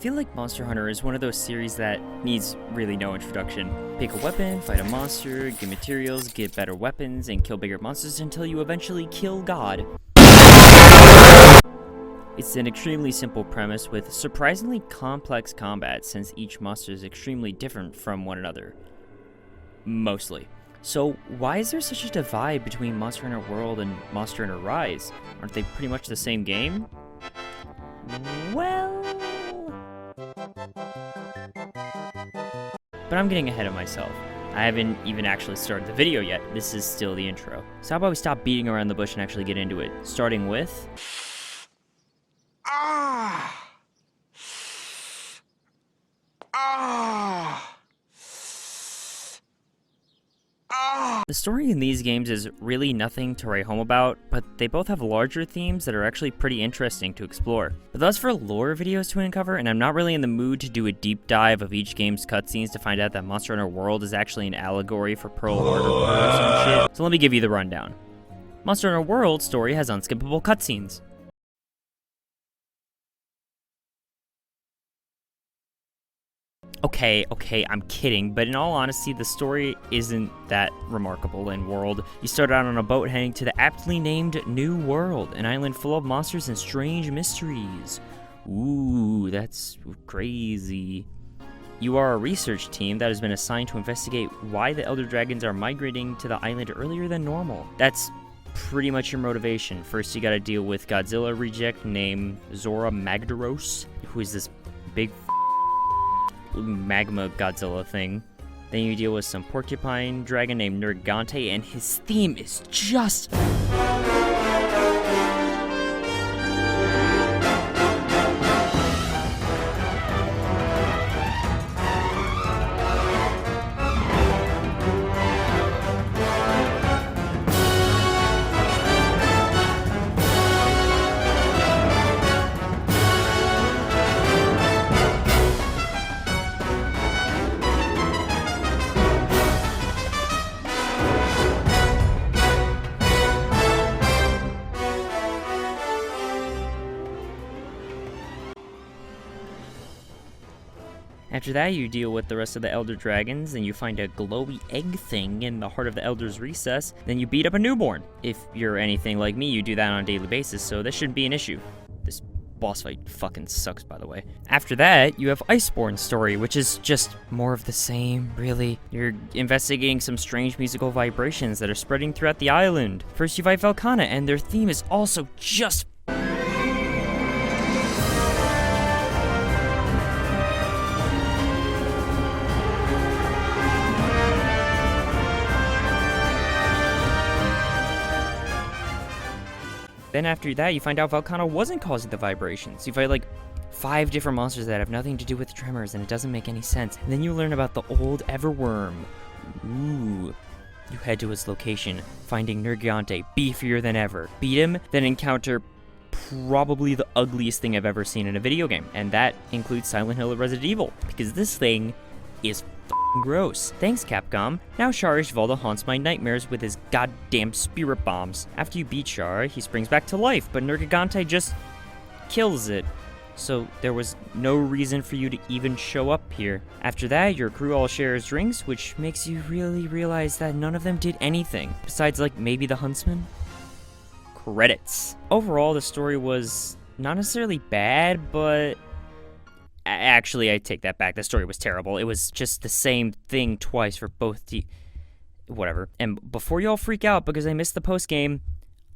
feel like Monster Hunter is one of those series that needs really no introduction. Pick a weapon, fight a monster, get materials, get better weapons, and kill bigger monsters until you eventually kill God. It's an extremely simple premise with surprisingly complex combat since each monster is extremely different from one another. Mostly. So why is there such a divide between Monster Hunter World and Monster Hunter Rise? Aren't they pretty much the same game? Well... But I'm getting ahead of myself. I haven't even actually started the video yet. This is still the intro. So how about we stop beating around the bush and actually get into it? Starting with... The story in these games is really nothing to write home about, but they both have larger themes that are actually pretty interesting to explore. But that's for lore videos to uncover, and I'm not really in the mood to do a deep dive of each game's cutscenes to find out that Monster Hunter World is actually an allegory for Pearl Harbor or some shit. So let me give you the rundown. Monster Hunter World's story has unskippable cutscenes. Okay, I'm kidding, but in all honesty, the story isn't that remarkable in World. You start out on a boat heading to the aptly named New World, an island full of monsters and strange mysteries. Ooh, that's crazy. You are a research team that has been assigned to investigate why the Elder Dragons are migrating to the island earlier than normal. That's pretty much your motivation. First, you gotta deal with Godzilla reject named Zora Magdaros, who is this big magma Godzilla thing. Then you deal with some porcupine dragon named Nergigante, and his theme is just... After that, you deal with the rest of the Elder Dragons, and you find a glowy egg thing in the heart of the Elder's Recess. Then you beat up a newborn. If you're anything like me, you do that on a daily basis, so this shouldn't be an issue. This boss fight fucking sucks, by the way. After that, you have Iceborne's story, which is just more of the same, really. You're investigating some strange musical vibrations that are spreading throughout the island. First, you fight Velkhana, and their theme is also just... Then after that, you find out Velkhana wasn't causing the vibrations. You fight like 5 different monsters that have nothing to do with tremors, and it doesn't make any sense. And then you learn about the old Everworm. Ooh. You head to its location, finding Nergigante beefier than ever. Beat him, then encounter probably the ugliest thing I've ever seen in a video game. And that includes Silent Hill or Resident Evil, because this thing is gross. Thanks, Capcom. Now Sharish Volda haunts my nightmares with his goddamn spirit bombs. After you beat Shar, he springs back to life, but Nergigante just kills it. So there was no reason for you to even show up here. After that, your crew all shares drinks, which makes you really realize that none of them did anything. Besides, like, maybe the huntsman? Credits. Overall, the story was not necessarily bad, but... Actually, I take that back. The story was terrible. It was just the same thing twice for both whatever. And before y'all freak out because I missed the post-game,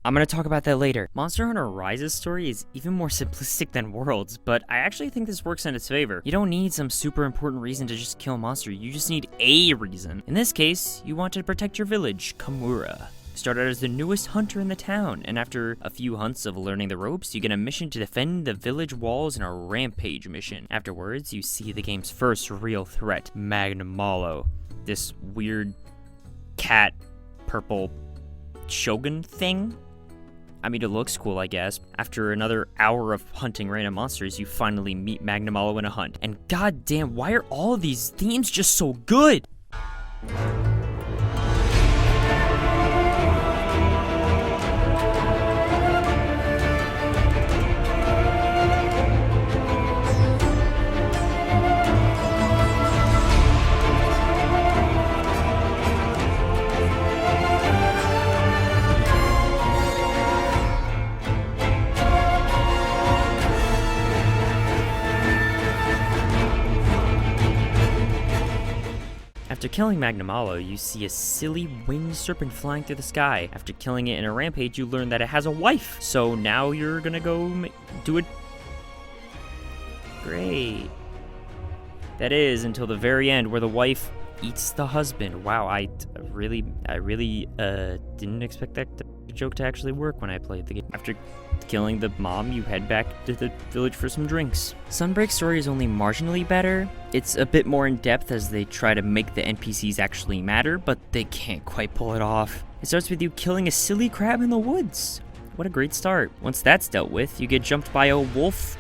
I'm gonna talk about that later. Monster Hunter Rise's story is even more simplistic than World's, but I actually think this works in its favor. You don't need some super important reason to just kill a monster. You just need a reason. In this case, you want to protect your village, Kamura. Start out as the newest hunter in the town, and after a few hunts of learning the ropes, you get a mission to defend the village walls in a rampage mission. Afterwards, you see the game's first real threat, Magnamalo. This weird cat purple shogun thing? I mean, it looks cool, I guess. After another hour of hunting random monsters, you finally meet Magnamalo in a hunt. And goddamn, why are all of these themes just so good? After killing Magnamalo, you see a silly winged serpent flying through the sky. After killing it in a rampage, you learn that it has a wife. So now you're gonna go do it. Great. That is until the very end where the wife eats the husband. Wow, I really didn't expect that joke to actually work when I played the game. After killing the mom, you head back to the village for some drinks. Sunbreak's story is only marginally better. It's a bit more in depth as they try to make the NPCs actually matter, but they can't quite pull it off. It starts with you killing a silly crab in the woods. What a great start. Once that's dealt with, you get jumped by a wolf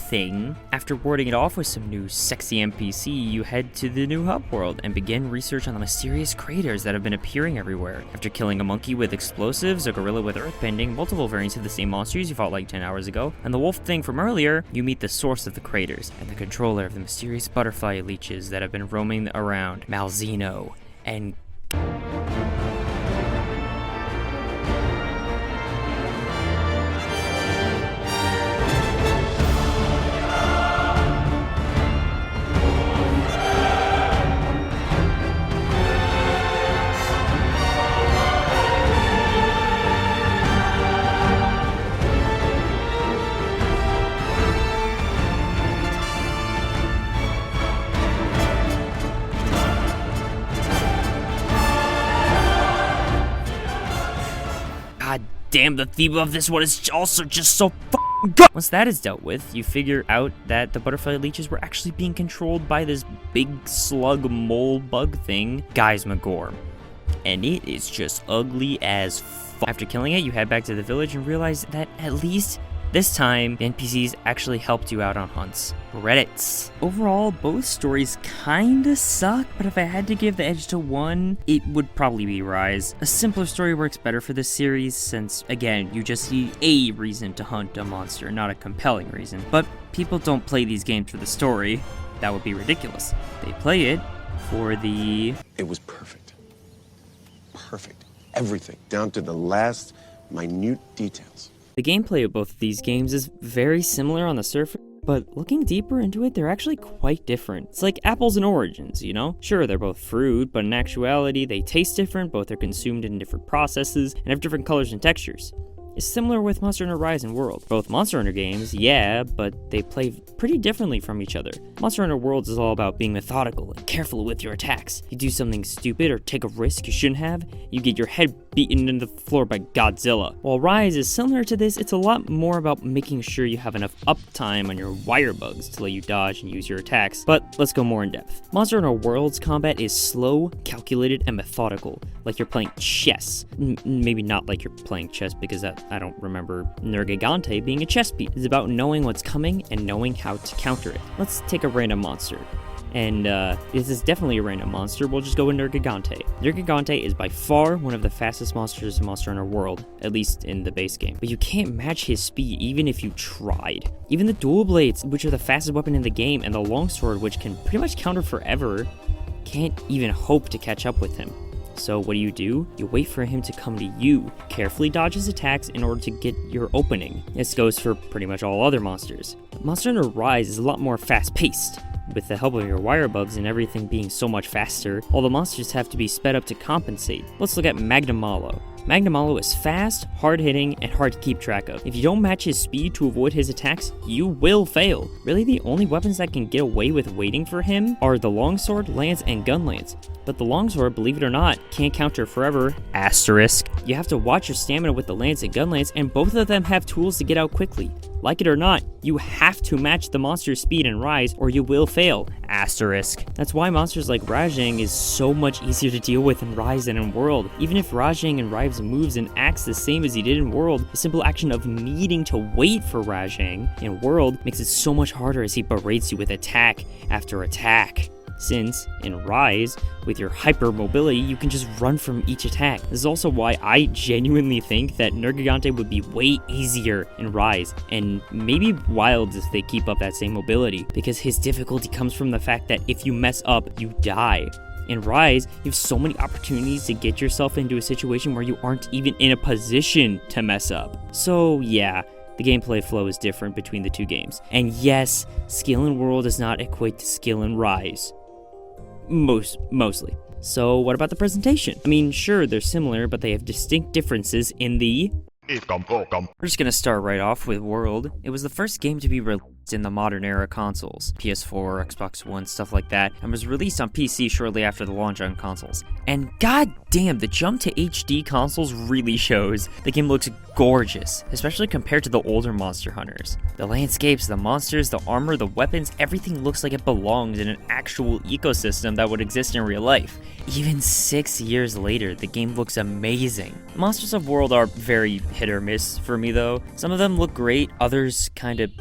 thing. After warding it off with some new sexy NPC, you head to the new hub world and begin research on the mysterious craters that have been appearing everywhere. After killing a monkey with explosives, a gorilla with earthbending, multiple variants of the same monsters you fought like 10 hours ago, and the wolf thing from earlier, you meet the source of the craters and the controller of the mysterious butterfly leeches that have been roaming around, Malzeno, and damn, the theme of this one is also just so f***ing good. Once that is dealt with, you figure out that the butterfly leeches were actually being controlled by this big slug mole bug thing, Geismagorm. And it is just ugly as f***. After killing it, you head back to the village and realize that at least this time, the NPCs actually helped you out on hunts. Credits. Overall, both stories kinda suck, but if I had to give the edge to one, it would probably be Rise. A simpler story works better for this series since, again, you just need a reason to hunt a monster, not a compelling reason. But people don't play these games for the story. That would be ridiculous. They play it for the... It was perfect. Perfect. Everything, down to the last minute details. The gameplay of both of these games is very similar on the surface, but looking deeper into it, they're actually quite different. It's like apples and oranges, you know? Sure, they're both fruit, but in actuality, they taste different, both are consumed in different processes, and have different colors and textures. It's similar with Monster Hunter Rise and World. Both Monster Hunter games, yeah, but they play pretty differently from each other. Monster Hunter Worlds is all about being methodical and careful with your attacks. You do something stupid or take a risk you shouldn't have, you get your head beaten into the floor by Godzilla. While Rise is similar to this, it's a lot more about making sure you have enough uptime on your wire bugs to let you dodge and use your attacks. But let's go more in depth. Monster Hunter World's combat is slow, calculated, and methodical, like you're playing chess. Maybe not like you're playing chess because I don't remember Nergigante being a chess piece. It's about knowing what's coming and knowing how to counter it. Let's take a random monster. And this is definitely a random monster. We'll just go with Nergigante. Nergigante is by far one of the fastest monsters in Monster Hunter World, at least in the base game. But you can't match his speed even if you tried. Even the dual blades, which are the fastest weapon in the game, and the longsword, which can pretty much counter forever, can't even hope to catch up with him. So what do? You wait for him to come to you, carefully dodge his attacks in order to get your opening. This goes for pretty much all other monsters. Monster Hunter Rise is a lot more fast-paced. With the help of your wire bugs and everything being so much faster, all the monsters have to be sped up to compensate. Let's look at Magnamalo. Magnamalo is fast, hard-hitting, and hard to keep track of. If you don't match his speed to avoid his attacks, you will fail. Really, the only weapons that can get away with waiting for him are the longsword, lance, and gun lance. But the longsword, believe it or not, can't counter forever. Asterisk. You have to watch your stamina with the lance and gun lance, and both of them have tools to get out quickly. Like it or not, you have to match the monster's speed and Rise, or you will fail. Asterisk. That's why monsters like Rajang is so much easier to deal with in Rise than in World. Even if Rajang and Rives moves and acts the same as he did in World, the simple action of needing to wait for Rajang in World makes it so much harder as he berates you with attack after attack. Since, in Rise, with your hyper mobility, you can just run from each attack. This is also why I genuinely think that Nergigante would be way easier in Rise, and maybe Wilds if they keep up that same mobility, because his difficulty comes from the fact that if you mess up, you die. In Rise, you have so many opportunities to get yourself into a situation where you aren't even in a position to mess up. So yeah, the gameplay flow is different between the two games. And yes, skill in World does not equate to skill in Rise. Mostly. So what about the presentation? I mean, sure, they're similar, but they have distinct differences in the... We're just gonna start right off with World. It was the first game to be released in the modern era consoles, PS4, Xbox One, stuff like that, and was released on PC shortly after the launch on consoles. And goddamn, the jump to HD consoles really shows. The game looks gorgeous, especially compared to the older Monster Hunters. The landscapes, the monsters, the armor, the weapons, everything looks like it belongs in an actual ecosystem that would exist in real life. Even 6 years later, the game looks amazing. Monsters of World are very hit or miss for me though. Some of them look great, others kind of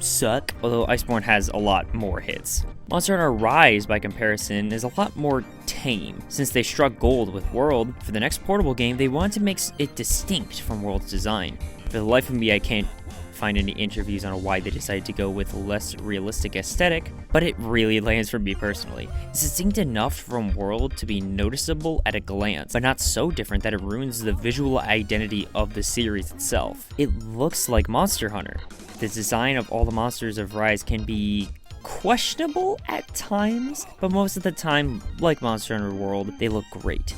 suck, although Iceborne has a lot more hits. Monster Hunter Rise, by comparison, is a lot more tame. Since they struck gold with World, for the next portable game, they wanted to make it distinct from World's design. For the life of me, I can't find any interviews on why they decided to go with a less realistic aesthetic, but it really lands for me personally. It's distinct enough from World to be noticeable at a glance, but not so different that it ruins the visual identity of the series itself. It looks like Monster Hunter. The design of all the monsters of Rise can be questionable at times, but most of the time, like Monster Hunter World, they look great.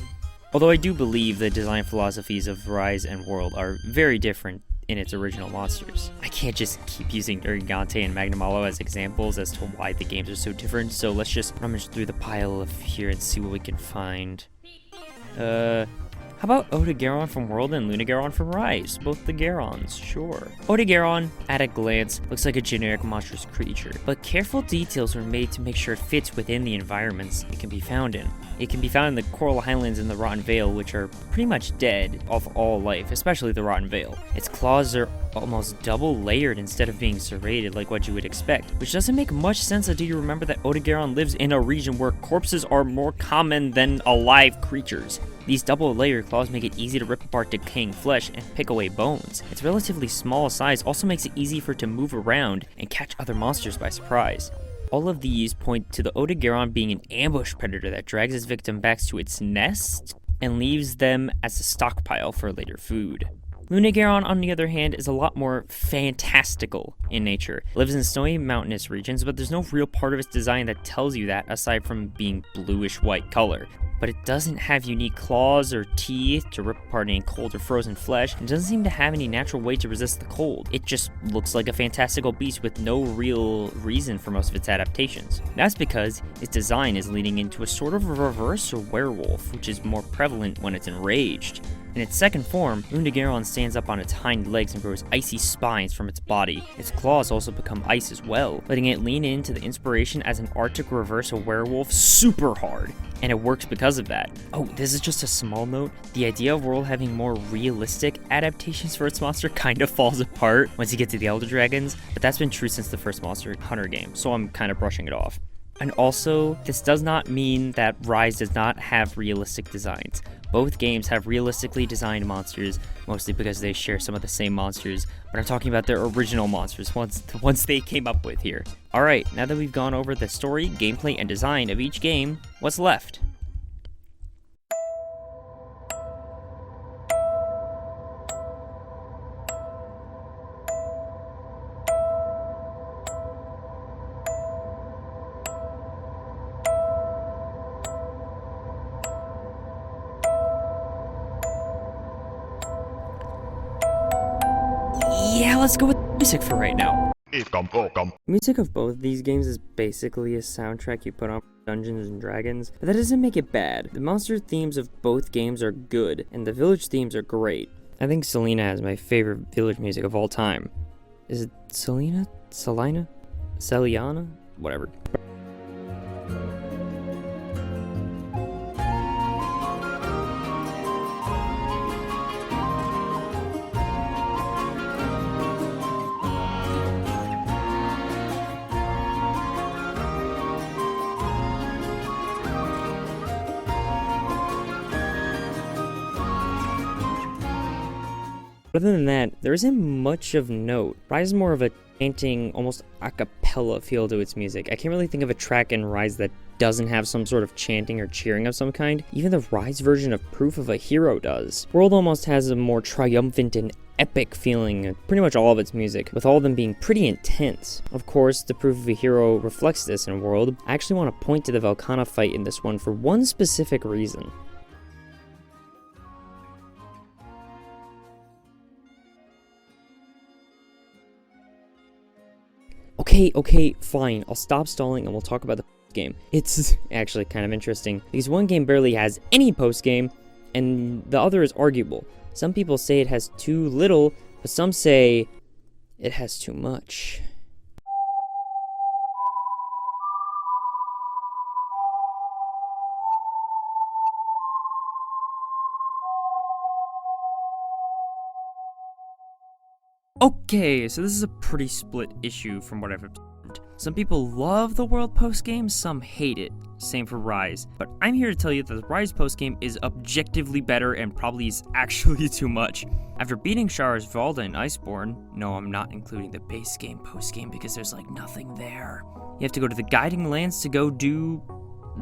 Although I do believe the design philosophies of Rise and World are very different in its original monsters. I can't just keep using Gigante and Magnamalo as examples as to why the games are so different, so let's just rummage through the pile of here and see what we can find. How about Odogaron from World and Lunagaron from Rise? Both the Garons, sure. Odogaron, at a glance, looks like a generic monstrous creature, but careful details were made to make sure it fits within the environments it can be found in. It can be found in the Coral Highlands and the Rotten Vale, which are pretty much dead of all life, especially the Rotten Vale. Its claws are almost double layered instead of being serrated like what you would expect, which doesn't make much sense until you remember that Odogaron lives in a region where corpses are more common than alive creatures. These double layered claws make it easy to rip apart decaying flesh and pick away bones. Its relatively small size also makes it easy for it to move around and catch other monsters by surprise. All of these point to the Odogaron being an ambush predator that drags its victim back to its nest and leaves them as a stockpile for later food. Lunagaron, on the other hand, is a lot more fantastical in nature. It lives in snowy mountainous regions, but there's no real part of its design that tells you that aside from being bluish-white color. But it doesn't have unique claws or teeth to rip apart any cold or frozen flesh, and doesn't seem to have any natural way to resist the cold. It just looks like a fantastical beast with no real reason for most of its adaptations. That's because its design is leading into a sort of reverse werewolf, which is more prevalent when it's enraged. In its second form, Lunagaron stands up on its hind legs and grows icy spines from its body. Its claws also become ice as well, letting it lean into the inspiration as an Arctic reverse werewolf super hard. And it works because of that. Oh, this is just a small note. The idea of World having more realistic adaptations for its monster kind of falls apart once you get to the Elder Dragons, but that's been true since the first Monster Hunter game, so I'm kind of brushing it off. And also, this does not mean that Rise does not have realistic designs. Both games have realistically designed monsters, mostly because they share some of the same monsters, but I'm talking about their original monsters, the ones they came up with here. Alright, now that we've gone over the story, gameplay, and design of each game, what's left? Yeah, let's go with music for right now. Music of both these games is basically a soundtrack you put on Dungeons and Dragons, but that doesn't make it bad. The monster themes of both games are good, and the village themes are great. I think Selena has my favorite village music of all time. Is it Selena? Selina? Celiana? Whatever. Other than that, there isn't much of note. Rise is more of a chanting, almost a cappella hella feel to its music. I can't really think of a track in Rise that doesn't have some sort of chanting or cheering of some kind. Even the Rise version of Proof of a Hero does. World almost has a more triumphant and epic feeling in pretty much all of its music, with all of them being pretty intense. Of course, the Proof of a Hero reflects this in World. I actually want to point to the Velkhana fight in this one for one specific reason. Okay, fine. I'll stop stalling and we'll talk about the game. It's actually kind of interesting, because one game barely has any post-game, and the other is arguable. Some people say it has too little, but some say it has too much. Okay, so this is a pretty split issue from what I've observed. Some people love the World postgame, some hate it. Same for Rise. But I'm here to tell you that the Rise postgame is objectively better and probably is actually too much. After beating Shara's Valda in Iceborne, no, I'm not including the base game postgame because there's like nothing there. You have to go to the Guiding Lands to go do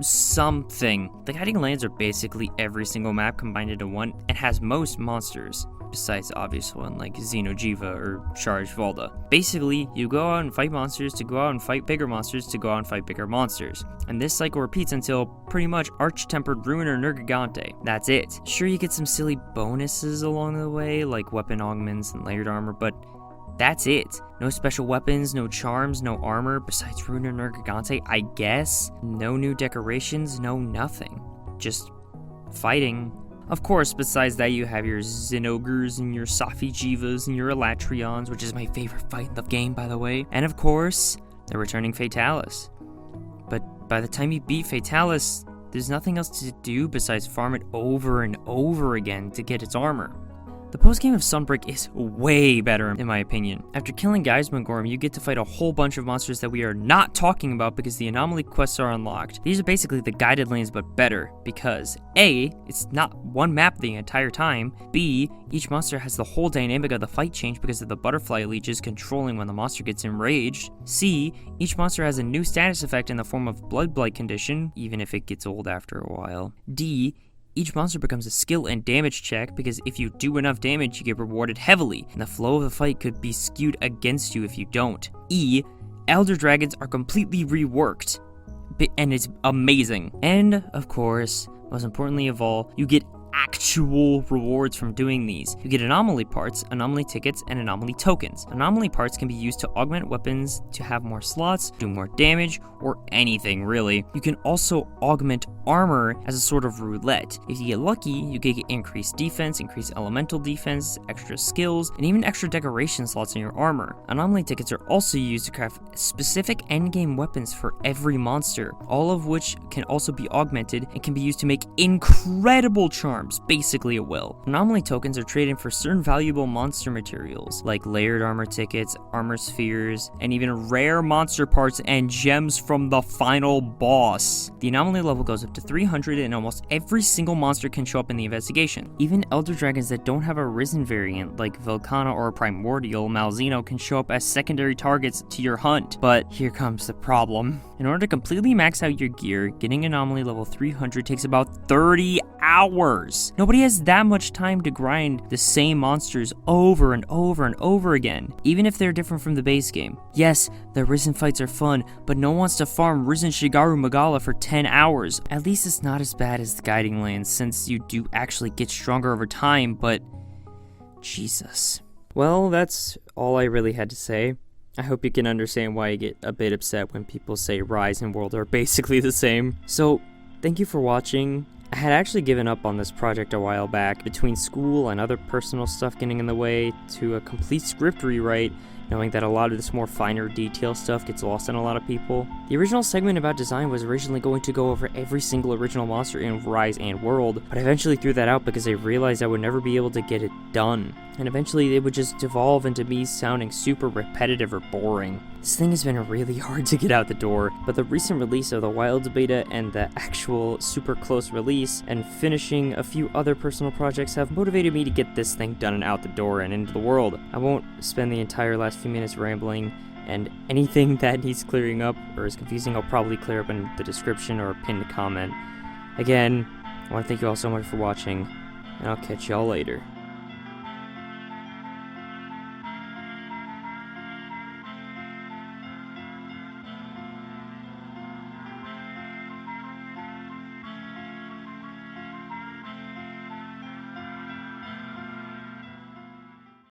something. The Guiding Lands are basically every single map combined into one and has most monsters, besides the obvious one like Xeno'jiiva or Shara's Valda. Basically, you go out and fight monsters to go out and fight bigger monsters to go out and fight bigger monsters. And this cycle repeats until pretty much Arch-Tempered Ruin or Nergigante. That's it. Sure, you get some silly bonuses along the way, like weapon augments and layered armor, but that's it. No special weapons, no charms, no armor, besides Ruin or Nergigante, I guess. No new decorations, no nothing. Just fighting. Of course, besides that, you have your Zinogres and your Safi'jivas and your Elatrions, which is my favorite fight in the game, by the way. And of course, the returning Fatalis. But by the time you beat Fatalis, there's nothing else to do besides farm it over and over again to get its armor. The postgame of Sunbreak is way better, in my opinion. After killing Geismagorm, you get to fight a whole bunch of monsters that we are not talking about because the anomaly quests are unlocked. These are basically the guided lanes, but better, because A, it's not one map the entire time, B, each monster has the whole dynamic of the fight change because of the butterfly leeches controlling when the monster gets enraged, C, each monster has a new status effect in the form of Blood Blight condition, even if it gets old after a while, D, each monster becomes a skill and damage check because if you do enough damage, you get rewarded heavily, and the flow of the fight could be skewed against you if you don't. E, Elder Dragons are completely reworked, and it's amazing. And, of course, most importantly of all, you get actual rewards from doing these. You get anomaly parts, anomaly tickets, and anomaly tokens. Anomaly parts can be used to augment weapons to have more slots, do more damage, or anything really. You can also augment armor as a sort of roulette. If you get lucky, you can get increased defense, increased elemental defense, extra skills, and even extra decoration slots in your armor. Anomaly tickets are also used to craft specific endgame weapons for every monster, all of which can also be augmented and can be used to make incredible charms, basically at will. Anomaly tokens are traded for certain valuable monster materials, like layered armor tickets, armor spheres, and even rare monster parts and gems from the final boss. The anomaly level goes up to 300 and almost every single monster can show up in the investigation. Even Elder Dragons that don't have a Risen variant, like Velkhana or Primordial Malzeno, can show up as secondary targets to your hunt. But here comes the problem. In order to completely max out your gear, getting anomaly level 300 takes about 30 hours. Nobody has that much time to grind the same monsters over and over and over again, even if they're different from the base game. Yes, the Risen fights are fun, but no one wants to farm Risen Shigaru Magala for 10 hours. At least it's not as bad as the Guiding Lands, since you do actually get stronger over time, but Jesus. Well, that's all I really had to say. I hope you can understand why I get a bit upset when people say Rise and World are basically the same. So, thank you for watching. I had actually given up on this project a while back, between school and other personal stuff getting in the way, to a complete script rewrite, knowing that a lot of this more finer detail stuff gets lost on a lot of people. The original segment about design was originally going to go over every single original monster in Rise and World, but I eventually threw that out because I realized I would never be able to get it done. And eventually it would just devolve into me sounding super repetitive or boring. This thing has been really hard to get out the door, but the recent release of the Wilds beta and the actual super close release and finishing a few other personal projects have motivated me to get this thing done and out the door and into the world. I won't spend the entire last few minutes rambling And anything that needs clearing up or is confusing, I'll probably clear up in the description or a pinned comment. Again, I want to thank you all so much for watching, and I'll catch y'all later.